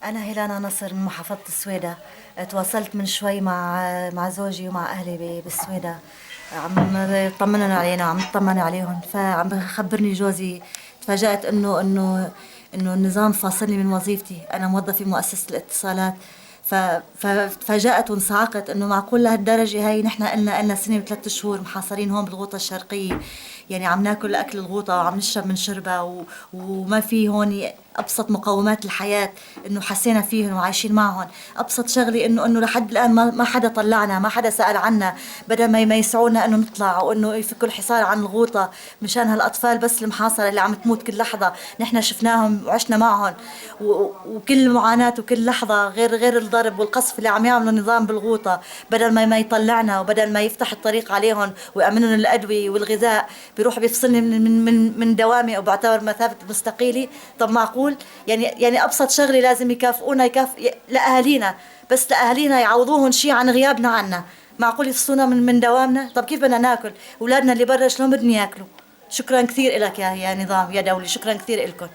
أنا هيلانا نصر من محافظة السويدة. تواصلت من شوي مع زوجي ومع أهلي بالسويدة. عم يطمنوا علينا وعم يطمنوا عليهم، فعم بخبرني جوزي. تفاجأت إنه النظام فاصلني من وظيفتي. أنا موظفة في مؤسسة الاتصالات. فتفاجأت وانصعقت إنه معقول لهالدرجة هاي. نحن قلنا سنة وثلاث شهور محاصرين هون بالغوطة الشرقية، يعني عم ناكل أكل الغوطة وعم نشرب من شربها وما في هون ابسط مقومات الحياه، انه حسينا فيهم وعايشين معهم. ابسط شغله انه لحد الان ما حدا طلعنا، ما حدا سال عنا. بدل ما يسعونا انه نطلع وانه يفكوا الحصار عن الغوطه مشان هالاطفال بس المحاصره اللي عم تموت كل لحظه. نحن شفناهم وعشنا معهم، وكل معاناه وكل لحظه غير الضرب والقصف اللي عم يعملوا النظام بالغوطه. بدل ما يطلعنا وبدل ما يفتح الطريق عليهم ويأمن لهم الادويه والغذاء، بيروح بيفصلني من دوامي او بعتبر مثابه مستقيلي. طب معقول؟ يعني ابسط شغله لازم يكافئونا، لاهالينا، بس لاهالينا يعوضوهم شيء عن غيابنا عنا. معقول يفصلونا من دوامنا؟ طب كيف بدنا ناكل؟ اولادنا اللي برا شلون بدهم ياكلوا؟ شكرا كثير لك يا نظام يا دولي، شكرا كثير لكم.